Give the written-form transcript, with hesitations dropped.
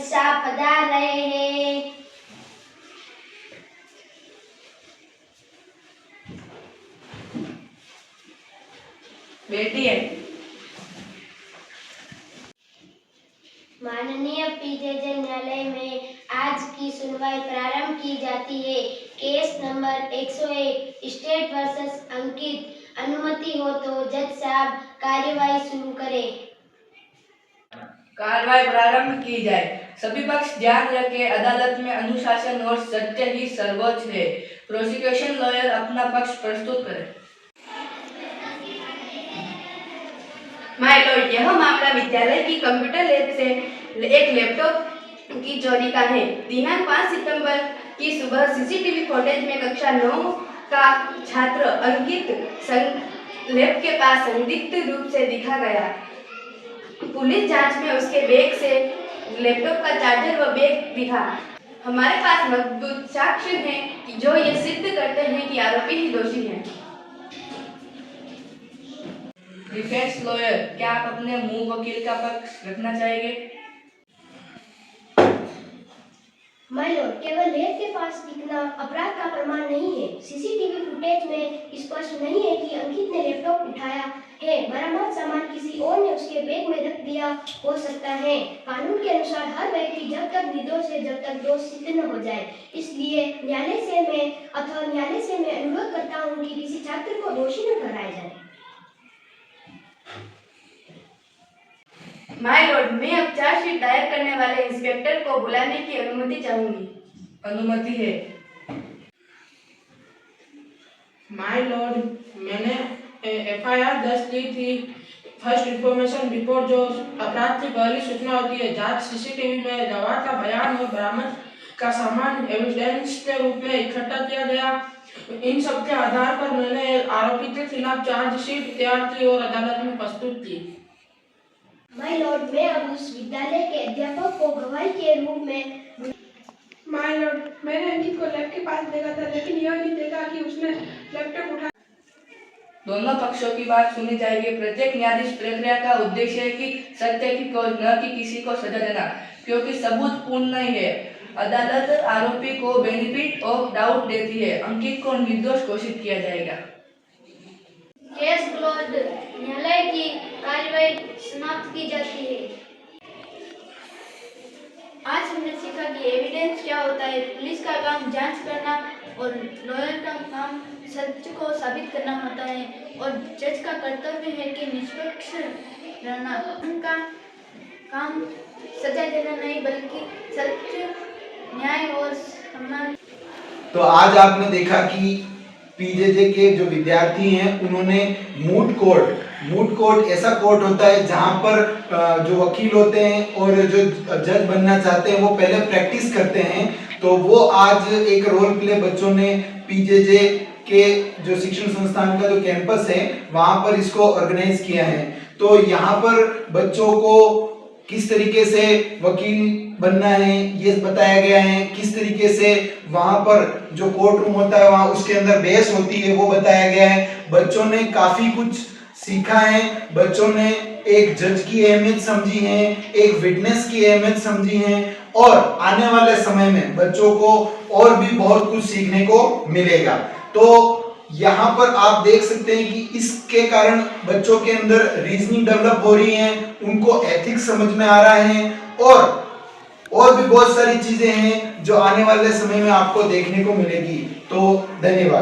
साहब पधार रहे हैं। बैठिए। माननीय पीजेजे न्यायालय में आज की सुनवाई प्रारंभ की जाती है। केस नंबर 101 स्टेट वर्सेस अंकित। अनुमति हो तो जज साहब कार्यवाही शुरू करें। कार्रवाई प्रारंभ की जाए। सभी पक्ष ध्यान रखें, अदालत में अनुशासन और सत्य ही सर्वोच्च है। प्रोसिक्यूशन लॉयर अपना पक्ष प्रस्तुत करें। माय लॉर्ड, यह मामला विद्यालय की कंप्यूटर लैब से एक लैपटॉप की चोरी का है। दिनांक 5 सितंबर की सुबह सीसीटीवी फुटेज में कक्षा 9 का छात्र अंकित लैब के पास संदिग्ध रूप से दिखा गया। पुलिस जांच में उसके बैग से लैपटॉप का चार्जर व बैग दिखा। हमारे पास मौजूद साक्ष्य हैं जो ये सिद्ध करते हैं कि आरोपी ही दोषी है। डिफेंस लॉयर, क्या आप अपने मुंह वकील का पक्ष रखना चाहेंगे? माय लॉर्ड, केवल लैब के पास दिखना अपराध का प्रमाण नहीं है। सीसीटीवी फुटेज में स्पष्ट नहीं है कि अंकित ने लैपटॉप उठाया है। बरामद सामान किसी और ने उसके बैग में रख दिया हो सकता है। कानून के अनुसार हर व्यक्ति जब तक निर्दोष है जब तक दोष सिद्ध न हो जाए। इसलिए न्यायालय से मैं अनुरोध करता हूँ कि किसी छात्र को दोषी न ठहराया जाए। माय लॉर्ड, मैं अब चार्जशीट दायर करने वाले इंस्पेक्टर को बुलाने की अनुमति चाहूंगी। अनुमति है। माय लॉर्ड, मैंने एफआईआर दर्ज की थी। फर्स्ट इंफॉर्मेशन रिपोर्ट जो अपराध की पहली सूचना होती है। जांच सीसीटीवी में गवाह का बयान और बरामद का सामान एविडेंस के रूप में इकट्ठा किया गया। इन सब के आधार पर मैंने आरोपी के खिलाफ चार्जशीट तैयार की और अदालत में प्रस्तुत की। माय लॉर्ड, मैं अब उस विद्यालय के अध्यापक को गवाही के रूप में। माय लॉर्ड, मैंने अंकित को लैब के पास देखा था, लेकिन यह नहीं देखा कि उसने लैपटॉप उठाया। दोनों पक्षों की बात सुनी जाएगी। प्रत्येक न्यायाधीश प्रक्रिया का उद्देश्य है कि सत्य की खोज, न कि किसी को सजा देना, क्योंकि सबूत पूर्ण नहीं है। अदालत आरोपी को बेनिफिट ऑफ डाउट देती है। अंकित को निर्दोष घोषित किया जाएगा। Case closed. न्यायालय की कार्यवाही समाप्त की जाती है। आज हमने सीखा कि एविडेंस क्या होता है। पुलिस का काम जांच करना और लॉयर का काम सच को साबित करना होता है और जज का कर्तव्य है कि निष्पक्ष रहना। उनका काम सजा देना नहीं बल्कि सत्य, न्याय और सम्मान। तो आज आपने देखा कि पीजेजे के जो विद्यार्थी हैं उन्होंने मूट कोर्ट ऐसा कोर्ट होता है जहां पर जो वकील होते हैं और जो जज बनना चाहते हैं वो पहले प्रैक्टिस करते हैं। तो वो आज एक रोल प्ले बच्चों ने पीजेजे के जो शिक्षण संस्थान का जो कैंपस है वहां पर इसको ऑर्गेनाइज किया है। तो यहाँ पर बच्चों को किस तरीके से वकील बनना है ये बताया गया है। किस तरीके से वहां पर जो कोर्ट रूम होता है वहां उसके अंदर बहस होती है वो बताया गया है। बच्चों ने काफी कुछ सीखा है। बच्चों ने एक जज की अहमियत समझी है, एक विटनेस की अहमियत समझी है और आने वाले समय में बच्चों को और भी बहुत कुछ सीखने को मिलेगा। तो यहाँ पर आप देख सकते हैं कि इसके कारण बच्चों के अंदर रीजनिंग डेवलप हो रही है, उनको एथिक्स समझ में आ रहा है और भी बहुत सारी चीजें हैं जो आने वाले समय में आपको देखने को मिलेगी। तो धन्यवाद।